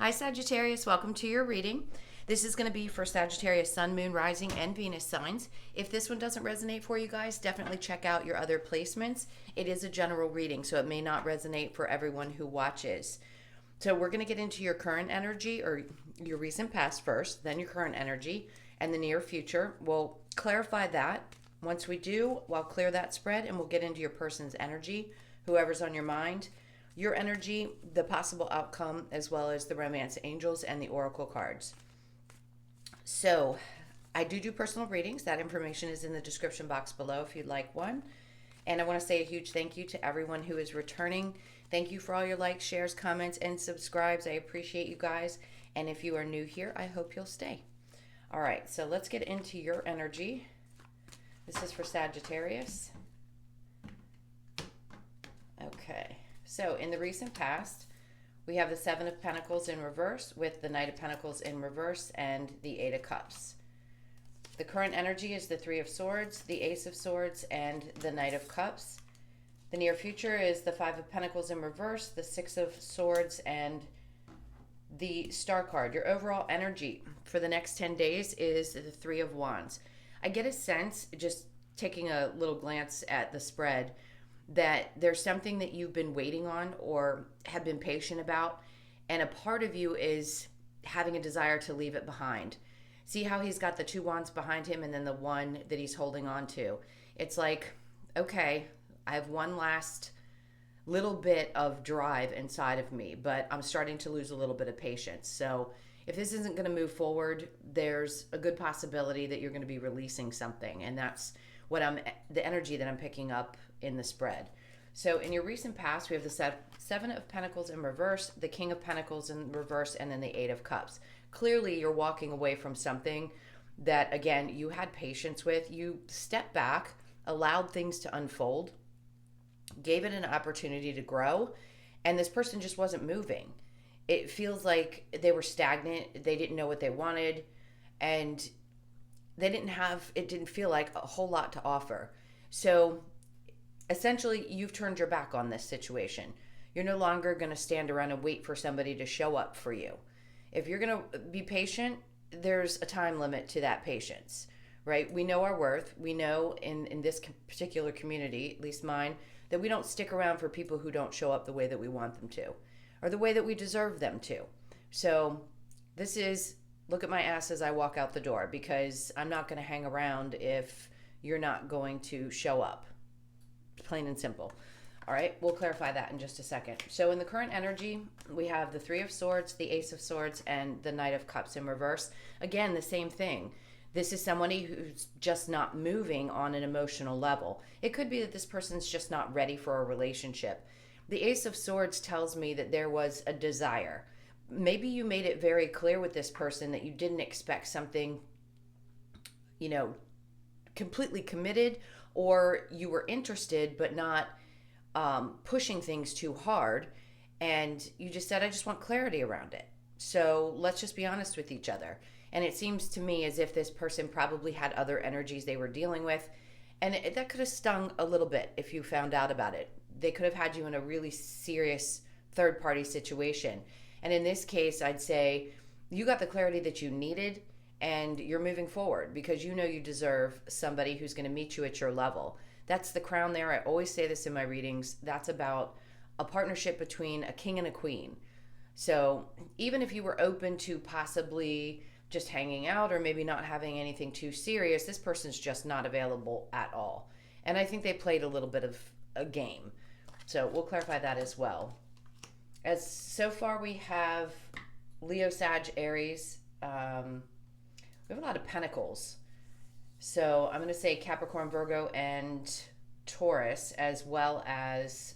Hi Sagittarius, welcome to your reading. This is going to be for Sagittarius Sun, Moon, Rising, and Venus signs. If this one doesn't resonate for you guys, definitely check out your other placements. It is a general reading, so it may not resonate for everyone who watches. So we're going to get into your current energy or your recent past first, then your current energy, and the near future. We'll clarify that. Once we do, we'll clear that spread and we'll get into your person's energy, whoever's on your mind, your energy, the possible outcome, as well as the romance angels and the oracle cards. So I do personal readings. That information is in the description box below if you'd like one. And I want to say a huge thank you to everyone who is returning. Thank you for all your likes, shares, comments, and subscribes. I appreciate you guys. And if you are new here, I hope you'll stay. All right, so let's get into your energy. This is for Sagittarius. Okay, so in the recent past, we have the Seven of Pentacles in reverse with the Knight of Pentacles in reverse and the Eight of Cups. The current energy is the Three of Swords, the Ace of Swords, and the Knight of Cups. The near future is the Five of Pentacles in reverse, the Six of Swords, and the Star card. Your overall energy for the next 10 days is the Three of Wands. I get a sense, just taking a little glance at the spread, that there's something that you've been waiting on or have been patient about, and a part of you is having a desire to leave it behind. See how he's got the two wands behind him and then the one that he's holding on to. It's like, okay, I have one last little bit of drive inside of me, but I'm starting to lose a little bit of patience. So if this isn't going to move forward, there's a good possibility that you're going to be releasing something, and that's the energy that I'm picking up in the spread. So in your recent past, we have the Seven of Pentacles in reverse, the King of Pentacles in reverse, and then the Eight of Cups. Clearly, you're walking away from something that, again, you had patience with. You stepped back, allowed things to unfold, gave it an opportunity to grow, and this person just wasn't moving. It feels like they were stagnant. They didn't know what they wanted, and it didn't feel like a whole lot to offer. So essentially, you've turned your back on this situation. You're no longer going to stand around and wait for somebody to show up for you. If you're going to be patient, there's a time limit to that patience, right? We know our worth. We know in this particular community, at least mine, that we don't stick around for people who don't show up the way that we want them to or the way that we deserve them to. So this is look at my ass as I walk out the door, because I'm not going to hang around if you're not going to show up. Plain and simple. All right, we'll clarify that in just a second. So in the current energy, we have the Three of Swords, the Ace of Swords, and the Knight of Cups in reverse. Again, the same thing. This is somebody who's just not moving on an emotional level. It could be that this person's just not ready for a relationship. The Ace of Swords tells me that there was a desire. Maybe you made it very clear with this person that you didn't expect something, completely committed, or you were interested but not pushing things too hard, and you just said, I just want clarity around it. So let's just be honest with each other. And it seems to me as if this person probably had other energies they were dealing with, and that could have stung a little bit if you found out about it. They could have had you in a really serious third-party situation. And in this case, I'd say you got the clarity that you needed, and you're moving forward because you know you deserve somebody who's going to meet you at your level. That's the crown there. I always say this in my readings. That's about a partnership between a king and a queen. So even if you were open to possibly just hanging out or maybe not having anything too serious, this person's just not available at all. And I think they played a little bit of a game. So we'll clarify that as well. As so far we have Leo, Sag, Aries. We have a lot of Pentacles. So I'm going to say Capricorn, Virgo, and Taurus, as well as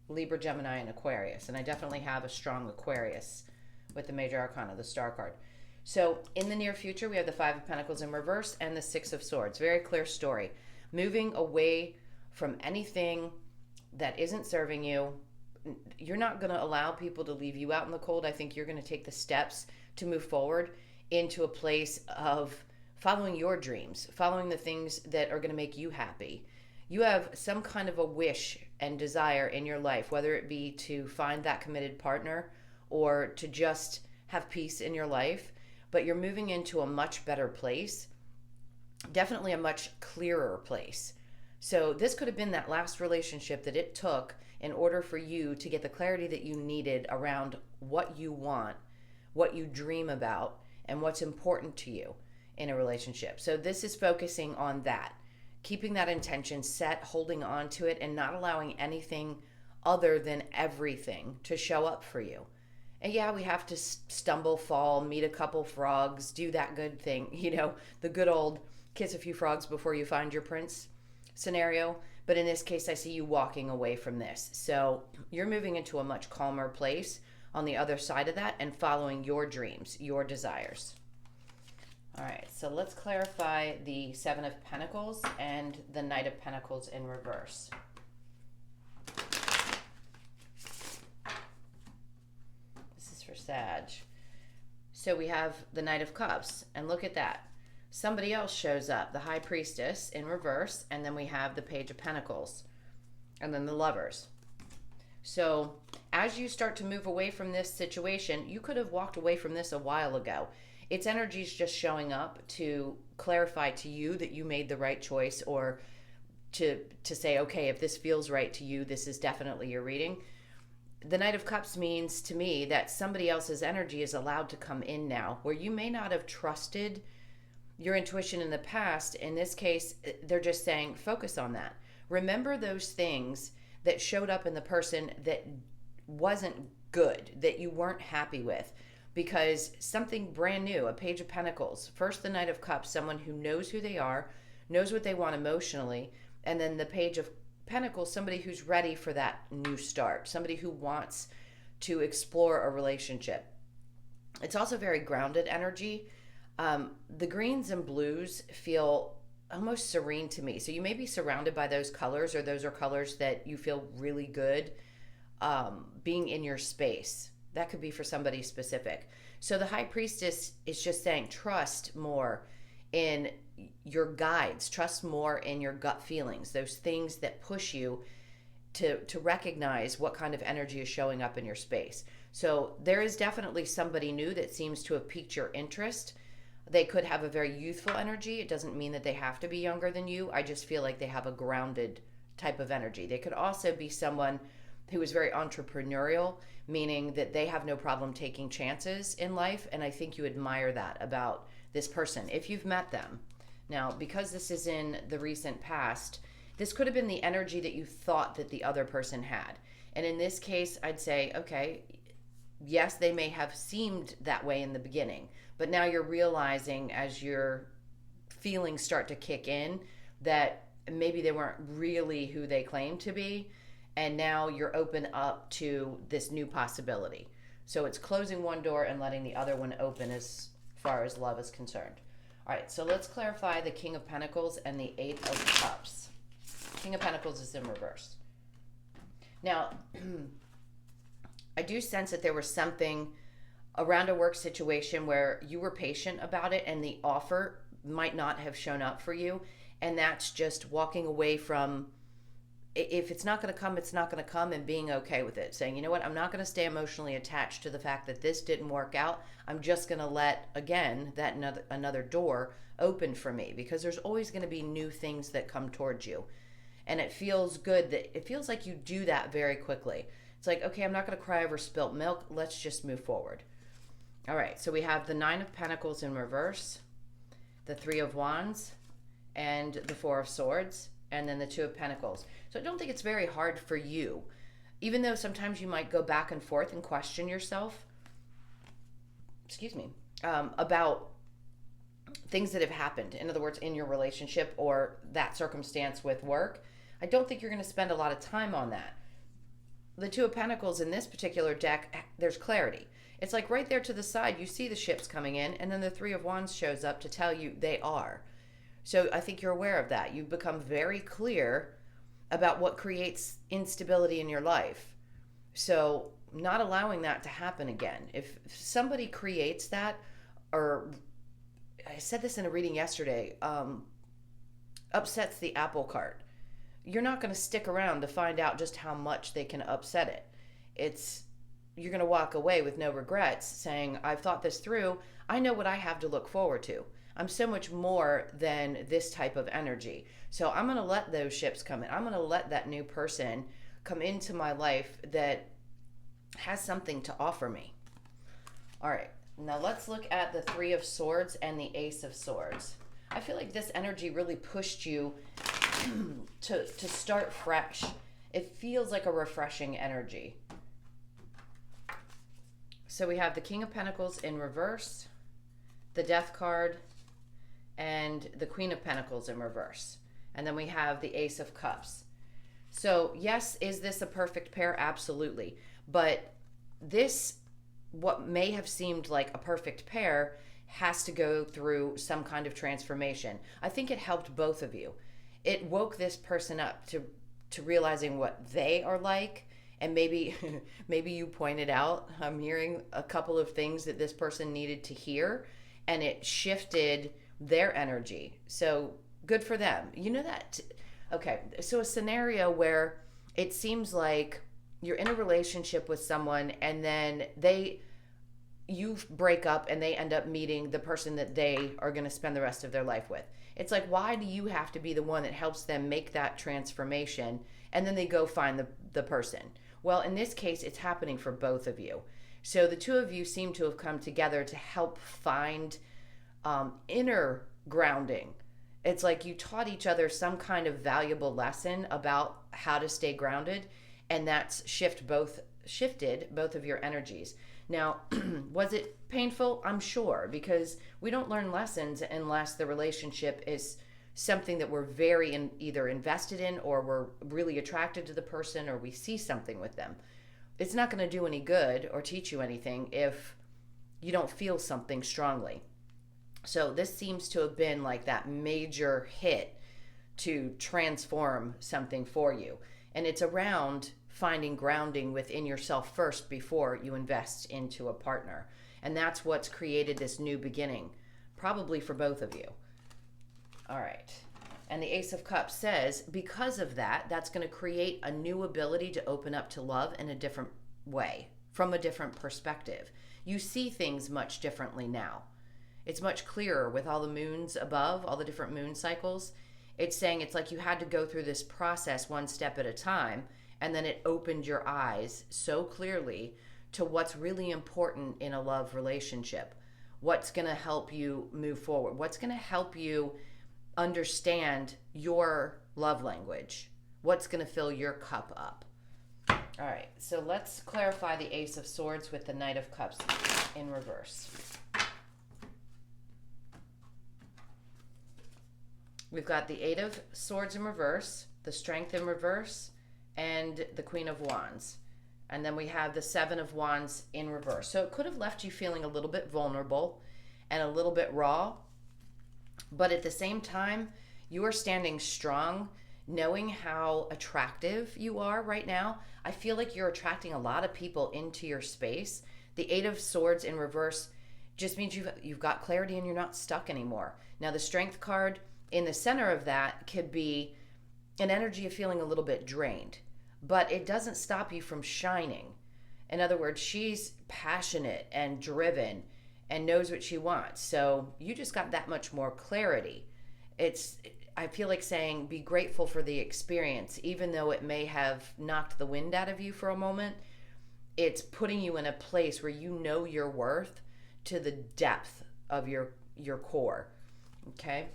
Libra, Gemini, and Aquarius. And I definitely have a strong Aquarius with the Major Arcana, the Star card. So in the near future, we have the Five of Pentacles in reverse and the Six of Swords. Very clear story. Moving away from anything that isn't serving you. You're not going to allow people to leave you out in the cold. I think you're going to take the steps to move forward into a place of following your dreams, following the things that are going to make you happy. You have some kind of a wish and desire in your life, whether it be to find that committed partner or to just have peace in your life, but you're moving into a much better place, definitely a much clearer place. So this could have been that last relationship that it took in order for you to get the clarity that you needed around what you want, what you dream about, and what's important to you in a relationship. So this is focusing on that, keeping that intention set, holding on to it, and not allowing anything other than everything to show up for you. And yeah, we have to stumble, fall, meet a couple frogs, do that good thing, the good old kiss a few frogs before you find your prince scenario. But in this case, I see you walking away from this. So you're moving into a much calmer place on the other side of that and following your dreams, your desires. All right, so let's clarify the Seven of Pentacles and the Knight of Pentacles in reverse. This is for Sag. So we have the Knight of Cups, and look at that. Somebody else shows up, the High Priestess in reverse, and then we have the Page of Pentacles, and then the Lovers. So as you start to move away from this situation, you could have walked away from this a while ago. Its energy is just showing up to clarify to you that you made the right choice, or to say, okay, if this feels right to you, this is definitely your reading. The Knight of Cups means to me that somebody else's energy is allowed to come in now, where you may not have trusted your intuition in the past. In this case, they're just saying, focus on that. Remember those things that showed up in the person that wasn't good, that you weren't happy with, because something brand new, a Page of Pentacles, first the Knight of Cups, someone who knows who they are, knows what they want emotionally, and then the Page of Pentacles, somebody who's ready for that new start, somebody who wants to explore a relationship. It's also very grounded energy. The greens and blues feel almost serene to me. So you may be surrounded by those colors, or those are colors that you feel really good being in your space. That could be for somebody specific. So the High Priestess is just saying, trust more in your guides, trust more in your gut feelings, those things that push you to recognize what kind of energy is showing up in your space. So there is definitely somebody new that seems to have piqued your interest. They could have a very youthful energy. It doesn't mean that they have to be younger than you. I just feel like they have a grounded type of energy. They could also be someone who is very entrepreneurial, meaning that they have no problem taking chances in life. And I think you admire that about this person if you've met them. Now, because this is in the recent past, this could have been the energy that you thought that the other person had. And in this case, I'd say, okay, yes, they may have seemed that way in the beginning, but now you're realizing as your feelings start to kick in that maybe they weren't really who they claimed to be. And now you're open up to this new possibility. So it's closing one door and letting the other one open as far as love is concerned. All right, so let's clarify the King of Pentacles and the Eight of Cups. King of Pentacles is in reverse. Now, I do sense that there was something around a work situation where you were patient about it and the offer might not have shown up for you. And that's just walking away from, if it's not going to come, it's not going to come, and being okay with it. Saying, you know what, I'm not going to stay emotionally attached to the fact that this didn't work out. I'm just going to let, again, that another door open for me, because there's always going to be new things that come towards you. And it feels good that, it feels like you do that very quickly. It's like, okay, I'm not going to cry over spilt milk. Let's just move forward. All right, so we have the Nine of Pentacles in reverse, the Three of Wands, and the Four of Swords, and then the Two of Pentacles. So I don't think it's very hard for you, even though sometimes you might go back and forth and question yourself, about things that have happened. In other words, in your relationship or that circumstance with work. I don't think you're going to spend a lot of time on that. The Two of Pentacles in this particular deck, there's clarity. It's like right there to the side, you see the ships coming in, and then the Three of Wands shows up to tell you they are. So I think you're aware of that. You've become very clear about what creates instability in your life. So not allowing that to happen again. If somebody creates that, or I said this in a reading yesterday, upsets the apple cart, you're not going to stick around to find out just how much they can upset it. you're going to walk away with no regrets saying, I've thought this through. I know what I have to look forward to. I'm so much more than this type of energy. So I'm going to let those ships come in. I'm going to let that new person come into my life that has something to offer me. All right. Now let's look at the Three of Swords and the Ace of Swords. I feel like this energy really pushed you to start fresh. It feels like a refreshing energy. So we have the King of Pentacles in reverse, the Death card, and the Queen of Pentacles in reverse. And then we have the Ace of Cups. So yes, is this a perfect pair? Absolutely. But this, what may have seemed like a perfect pair, has to go through some kind of transformation. I think it helped both of you. It woke this person up to realizing what they are like. And maybe you pointed out, I'm hearing a couple of things that this person needed to hear, and it shifted their energy. So good for them. You know that. Okay, so a scenario where it seems like you're in a relationship with someone, and then you break up and they end up meeting the person that they are going to spend the rest of their life with. It's like, why do you have to be the one that helps them make that transformation, and then they go find the person? Well, in this case, it's happening for both of you. So the two of you seem to have come together to help find inner grounding. It's like you taught each other some kind of valuable lesson about how to stay grounded, and that's shifted both of your energies. Now, was it painful? I'm sure, because we don't learn lessons unless the relationship is something that we're very either invested in, or we're really attracted to the person, or we see something with them. It's not going to do any good or teach you anything if you don't feel something strongly. So this seems to have been like that major hit to transform something for you. And it's around finding grounding within yourself first before you invest into a partner. And that's what's created this new beginning, probably for both of you. All right. And the Ace of Cups says, because of that, that's going to create a new ability to open up to love in a different way, from a different perspective. You see things much differently now. It's much clearer with all the moons above, all the different moon cycles. It's saying it's like you had to go through this process one step at a time, and then it opened your eyes so clearly to what's really important in a love relationship. What's going to help you move forward? What's going to help you understand your love language? What's going to fill your cup up? All right, so let's clarify the Ace of Swords with the Knight of Cups in reverse. We've got the Eight of Swords in reverse, the Strength in reverse, and the Queen of Wands. And then we have the Seven of Wands in reverse. So it could have left you feeling a little bit vulnerable and a little bit raw, but at the same time, you are standing strong, knowing how attractive you are right now. I feel like you're attracting a lot of people into your space. The Eight of Swords in reverse just means you've got clarity and you're not stuck anymore. Now, the Strength card in the center of that could be an energy of feeling a little bit drained, but it doesn't stop you from shining. In other words, she's passionate and driven and knows what she wants. So you just got that much more clarity. I feel like saying, be grateful for the experience, even though it may have knocked the wind out of you for a moment. It's putting you in a place where you know your worth to the depth of your core. Okay?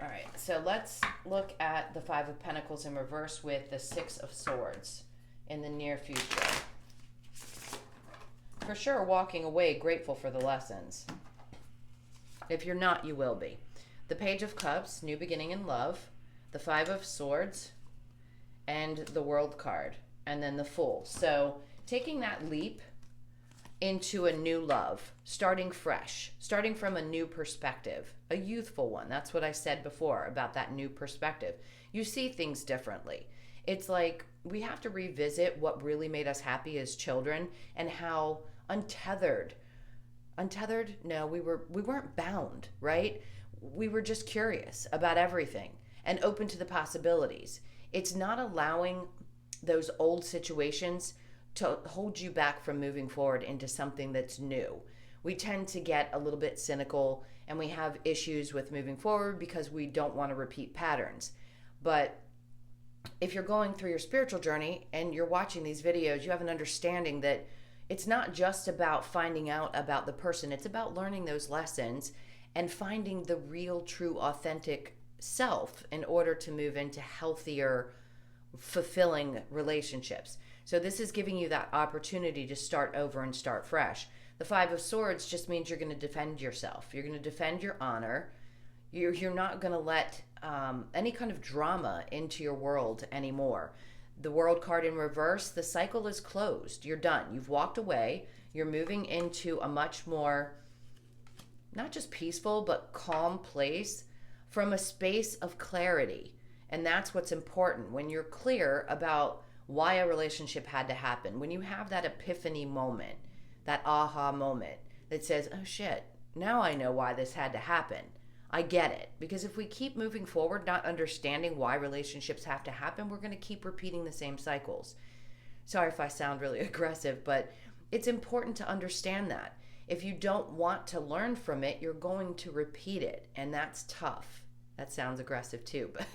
All right, so let's look at the Five of Pentacles in reverse with the Six of Swords in the near future. For sure, walking away grateful for the lessons. If you're not, you will be. The Page of Cups, new beginning in love, the Five of Swords, and the World card, and then the Fool. So taking that leap into a new love, starting fresh, starting from a new perspective, a youthful one. That's what I said before about that new perspective. You see things differently. It's like we have to revisit what really made us happy as children and how untethered, no, we weren't bound, right? We were just curious about everything and open to the possibilities. It's not allowing those old situations to hold you back from moving forward into something that's new. We tend to get a little bit cynical and we have issues with moving forward because we don't want to repeat patterns. But if you're going through your spiritual journey and you're watching these videos, you have an understanding that it's not just about finding out about the person. It's about learning those lessons and finding the real, true, authentic self in order to move into healthier, fulfilling relationships. So this is giving you that opportunity to start over and start fresh. The Five of Swords just means you're going to defend yourself. You're going to defend your honor. You're not going to let any kind of drama into your world anymore. The World card in reverse, the cycle is closed. You're done. You've walked away. You're moving into a much more, not just peaceful, but calm place from a space of clarity. And that's what's important. When you're clear about why a relationship had to happen, when you have that epiphany moment, that aha moment that says, oh shit, now I know why this had to happen. I get it. Because if we keep moving forward, not understanding why relationships have to happen, we're going to keep repeating the same cycles. Sorry if I sound really aggressive, but it's important to understand that. If you don't want to learn from it, you're going to repeat it. And that's tough. That sounds aggressive too, but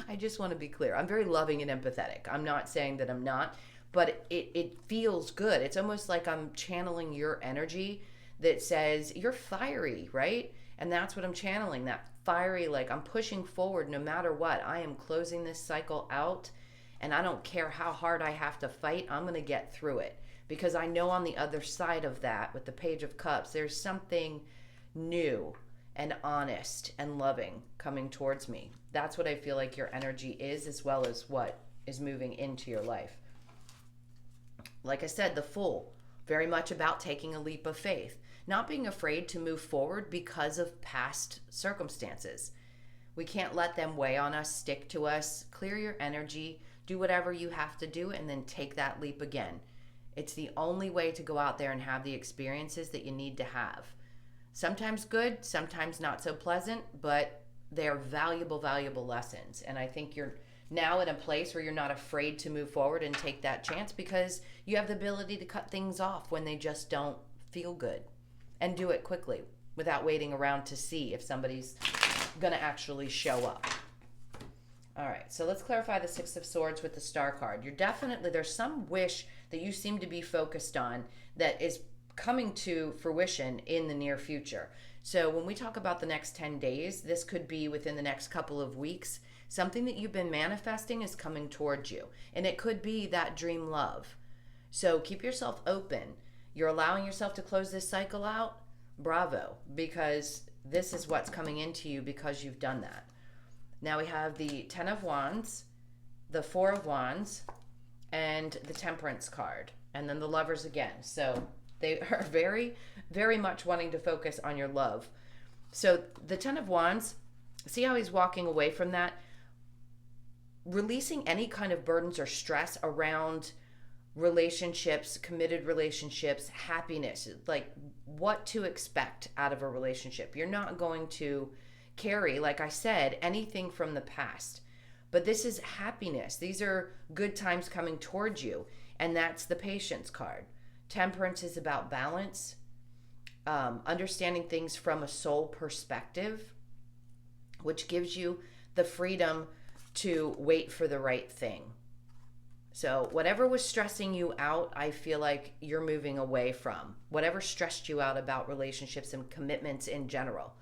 I just want to be clear. I'm very loving and empathetic. I'm not saying that I'm not, but it feels good. It's almost like I'm channeling your energy that says you're fiery, right? And that's what I'm channeling, that fiery, like I'm pushing forward no matter what. I am closing this cycle out, and I don't care how hard I have to fight. I'm going to get through it because I know on the other side of that, with the Page of Cups, there's something new and honest and loving coming towards me. That's what I feel like your energy is, as well as what is moving into your life. Like I said, the Fool, very much about taking a leap of faith. Not being afraid to move forward because of past circumstances. We can't let them weigh on us, stick to us. Clear your energy, do whatever you have to do, and then take that leap again. It's the only way to go out there and have the experiences that you need to have. Sometimes good, sometimes not so pleasant, but they are valuable, valuable lessons. And I think you're now in a place where you're not afraid to move forward and take that chance because you have the ability to cut things off when they just don't feel good. And do it quickly without waiting around to see if somebody's going to actually show up. All right, so let's clarify the Six of Swords with the Star card. There's some wish that you seem to be focused on that is coming to fruition in the near future. So when we talk about the next 10 days, this could be within the next couple of weeks. Something that you've been manifesting is coming towards you. And it could be that dream love. So keep yourself open. You're allowing yourself to close this cycle out, bravo, because this is what's coming into you because you've done that. Now we have the Ten of Wands, the Four of Wands, and the Temperance card, and then the Lovers again. So they are very, very much wanting to focus on your love. So the Ten of Wands, see how he's walking away from that? Releasing any kind of burdens or stress around relationships, committed relationships, happiness, like what to expect out of a relationship. You're not going to carry, like I said, anything from the past. But this is happiness. These are good times coming towards you. And that's the Patience card. Temperance is about balance, understanding things from a soul perspective, which gives you the freedom to wait for the right thing. So whatever was stressing you out, I feel like you're moving away from. Whatever stressed you out about relationships and commitments in general.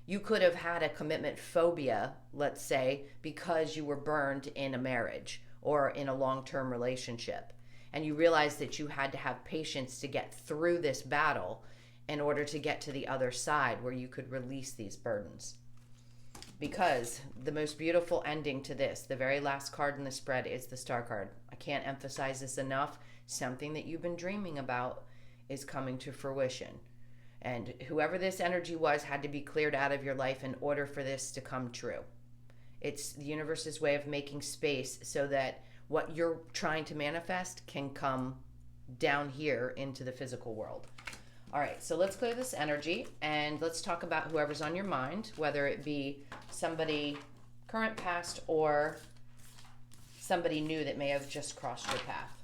You could have had a commitment phobia, let's say, because you were burned in a marriage or in a long-term relationship. And you realized that you had to have patience to get through this battle in order to get to the other side where you could release these burdens. Because the most beautiful ending to this, the very last card in the spread, is the Star card. I can't emphasize this enough. Something that you've been dreaming about is coming to fruition. And whoever this energy was had to be cleared out of your life in order for this to come true. It's the universe's way of making space so that what you're trying to manifest can come down here into the physical world. All right, so let's clear this energy and let's talk about whoever's on your mind, whether it be somebody current, past, or somebody new that may have just crossed your path.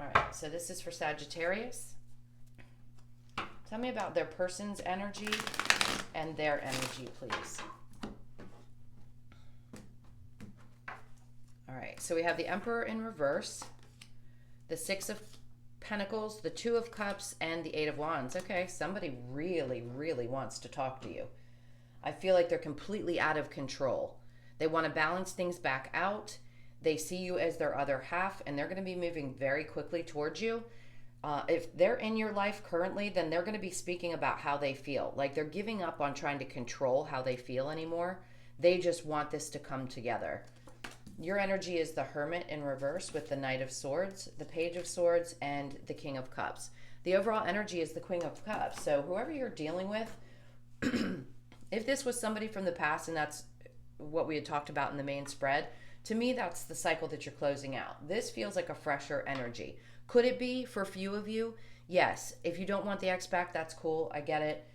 All right, so this is for Sagittarius. Tell me about their person's energy and their energy, please. All right, so we have the Emperor in reverse, the Six of Pentacles, the Two of Cups, and the Eight of Wands. Okay, somebody really, really wants to talk to you. I feel like they're completely out of control. They want to balance things back out. They see you as their other half, and they're going to be moving very quickly towards you. If they're in your life currently, then they're going to be speaking about how they feel. Like they're giving up on trying to control how they feel anymore. They just want this to come together. Your energy is the Hermit in reverse with the Knight of Swords, the Page of Swords, and the King of Cups. The overall energy is the Queen of Cups. So whoever you're dealing with, if this was somebody from the past and that's what we had talked about in the main spread, to me, that's the cycle that you're closing out. This feels like a fresher energy. Could it be for a few of you? Yes. If you don't want the ex back, that's cool. I get it.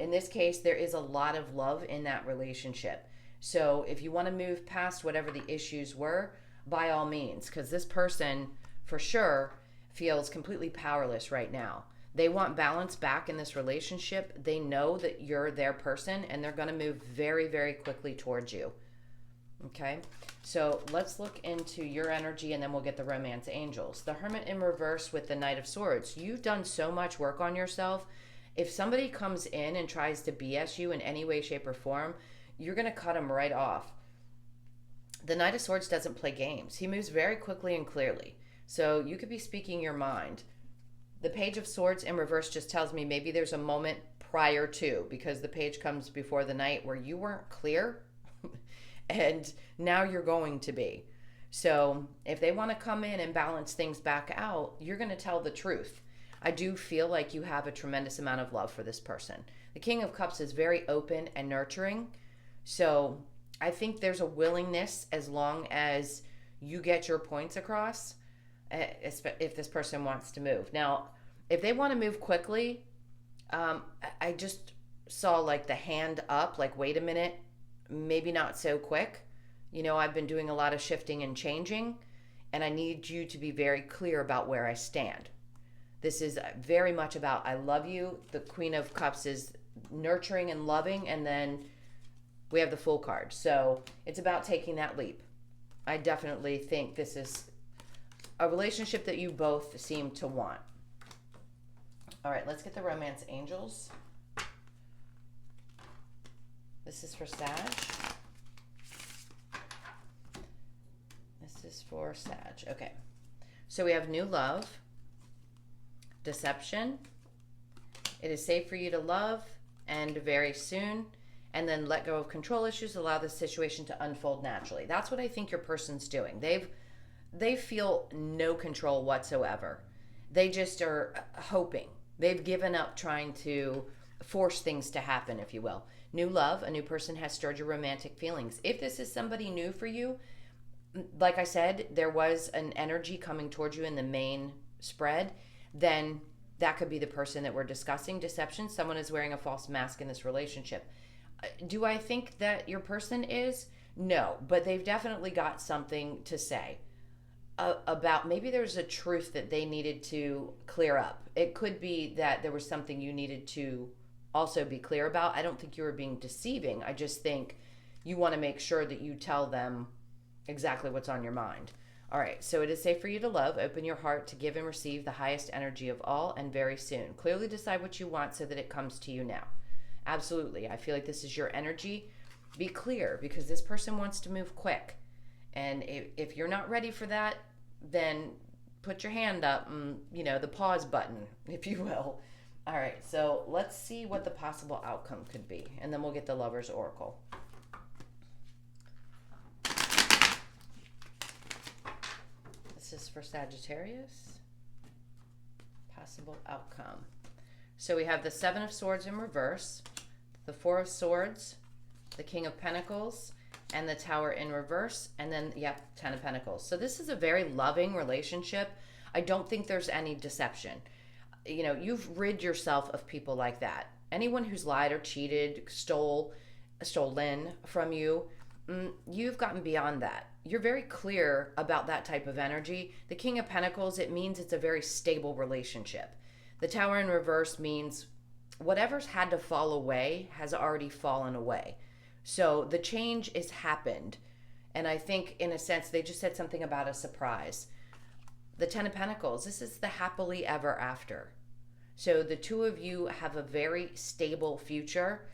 In this case, there is a lot of love in that relationship. So if you want to move past whatever the issues were, by all means, because this person for sure feels completely powerless right now. They want balance back in this relationship. They know that you're their person and they're going to move very, very quickly towards you. Okay, so let's look into your energy and then we'll get the romance angels. The Hermit in reverse with the Knight of Swords. You've done so much work on yourself. If somebody comes in and tries to BS you in any way, shape, or form, you're going to cut them right off. The Knight of Swords doesn't play games. He moves very quickly and clearly. So you could be speaking your mind. The Page of Swords in reverse just tells me maybe there's a moment prior to, because the page comes before the Knight where you weren't clear and now you're going to be. So if they want to come in and balance things back out, you're going to tell the truth. I do feel like you have a tremendous amount of love for this person. The King of Cups is very open and nurturing. So I think there's a willingness, as long as you get your points across, if this person wants to move. Now, if they want to move quickly, I just saw like the hand up, like, wait a minute, maybe not so quick. You know, I've been doing a lot of shifting and changing, and I need you to be very clear about where I stand. This is very much about, I love you. The Queen of Cups is nurturing and loving, and then we have the Fool card. So it's about taking that leap. I definitely think this is a relationship that you both seem to want. All right, let's get the romance angels. This is for Sag. This is for Sag. Okay. So we have new love, deception. It is safe for you to love, and very soon. And then let go of control issues, allow the situation to unfold naturally. That's what I think your person's doing. They feel no control whatsoever. They just are hoping. They've given up trying to force things to happen, if you will. New love, a new person has stirred your romantic feelings. If this is somebody new for you, like I said, there was an energy coming towards you in the main spread, then that could be the person that we're discussing. Deception, someone is wearing a false mask in this relationship. Do I think that your person is? No, but they've definitely got something to say about, maybe there's a truth that they needed to clear up. It could be that there was something you needed to also be clear about. I don't think you were being deceiving. I just think you want to make sure that you tell them exactly what's on your mind. All right, so it is safe for you to love. Open your heart to give and receive the highest energy of all, and very soon. Clearly decide what you want so that it comes to you now. Absolutely. I feel like this is your energy. Be clear, because this person wants to move quick. And if you're not ready for that, then put your hand up, and, you know, the pause button, if you will. All right, so let's see what the possible outcome could be, and then we'll get the Lover's Oracle. This is for Sagittarius. Possible outcome. So we have the Seven of Swords in reverse, the Four of Swords, the King of Pentacles, and the Tower in reverse, and then, yep, Ten of Pentacles. So this is a very loving relationship. I don't think there's any deception. You know, you've rid yourself of people like that. Anyone who's lied or cheated, stolen from you, You've gotten beyond that. You're very clear about that type of energy. The King of Pentacles, it means it's a very stable relationship. The Tower in reverse means whatever's had to fall away has already fallen away. So the change has happened. And I think, in a sense, they just said something about a surprise. The Ten of Pentacles, this is the happily ever after. So the two of you have a very stable future.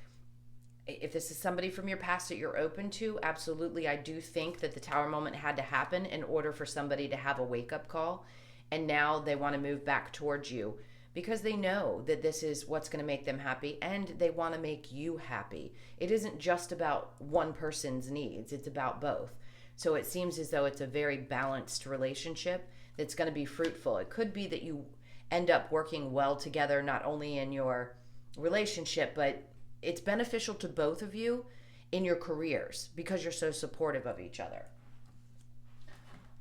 If this is somebody from your past that you're open to, absolutely, I do think that the Tower moment had to happen in order for somebody to have a wake-up call. And now they want to move back towards you because they know that this is what's going to make them happy, and they want to make you happy. It isn't just about one person's needs, it's about both. So it seems as though it's a very balanced relationship that's going to be fruitful. It could be that you end up working well together, not only in your relationship, but it's beneficial to both of you in your careers because you're so supportive of each other.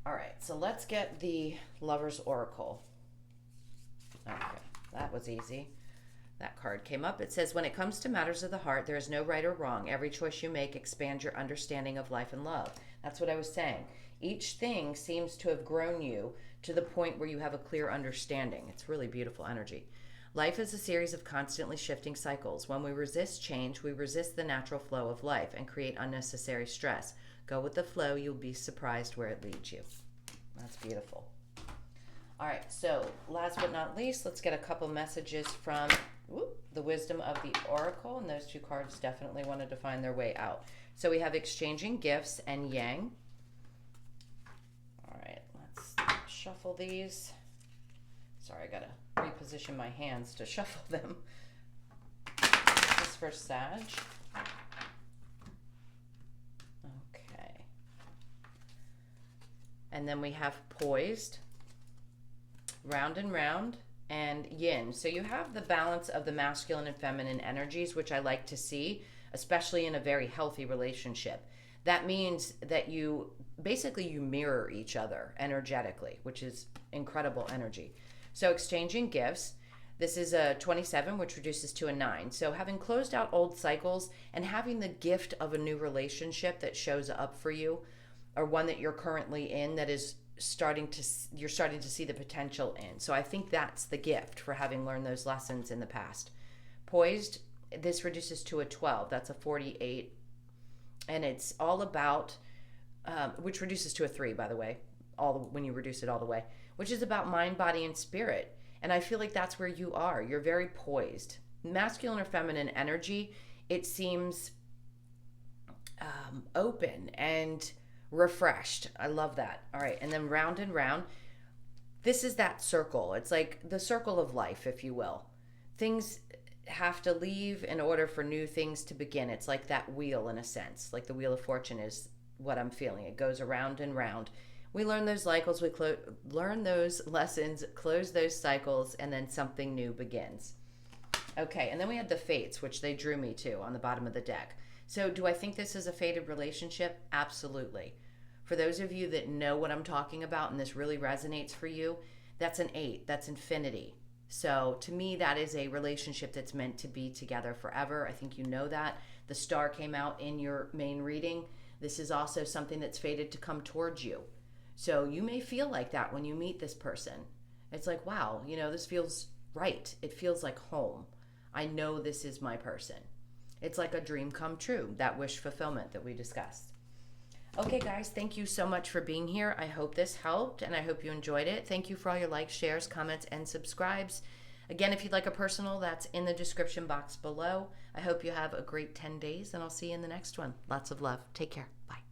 All right, so let's get the Lover's Oracle. Okay, that was easy. That card came up. It says, when it comes to matters of the heart, there is no right or wrong. Every choice you make expands your understanding of life and love. That's what I was saying. Each thing seems to have grown you to the point where you have a clear understanding. It's really beautiful energy. Life is a series of constantly shifting cycles. When we resist change, we resist the natural flow of life and create unnecessary stress. Go with the flow. You'll be surprised where it leads you. That's beautiful. All right, so last but not least, let's get a couple messages from the Wisdom of the Oracle, and those two cards definitely wanted to find their way out. So we have exchanging gifts and yang. All right, let's shuffle these. Sorry, I gotta reposition my hands to shuffle them. This is for Sag. Okay. And then we have poised, round and round, and yin. So you have the balance of the masculine and feminine energies, which I like to see, especially in a very healthy relationship. That means that you mirror each other energetically, which is incredible energy. So exchanging gifts, this is a 27, which reduces to a 9. So having closed out old cycles and having the gift of a new relationship that shows up for you, or one that you're currently in that is you're starting to see the potential in. So I think that's the gift for having learned those lessons in the past. Poised, this reduces to a 12. That's a 48. And it's all about, which reduces to a 3, by the way, when you reduce it all the way, which is about mind, body, and spirit. And I feel like that's where you are. You're very poised. Masculine or feminine energy, it seems open and refreshed. I love that. All right, and then round and round. This is that circle. It's like the circle of life, if you will. Things have to leave in order for new things to begin. It's like that wheel in a sense, like the Wheel of Fortune is what I'm feeling. It goes around and round. We learn those cycles, we learn those lessons, close those cycles, and then something new begins. Okay, and then we had the fates, which they drew me to on the bottom of the deck. So do I think this is a fated relationship? Absolutely. For those of you that know what I'm talking about and this really resonates for you, that's an 8. That's infinity. So to me, that is a relationship that's meant to be together forever. I think you know that. The star came out in your main reading. This is also something that's fated to come towards you. So you may feel like that when you meet this person. It's like, wow, this feels right. It feels like home. I know this is my person. It's like a dream come true, that wish fulfillment that we discussed. Okay, guys, thank you so much for being here. I hope this helped, and I hope you enjoyed it. Thank you for all your likes, shares, comments, and subscribes. Again, if you'd like a personal, that's in the description box below. I hope you have a great 10 days, and I'll see you in the next one. Lots of love. Take care. Bye.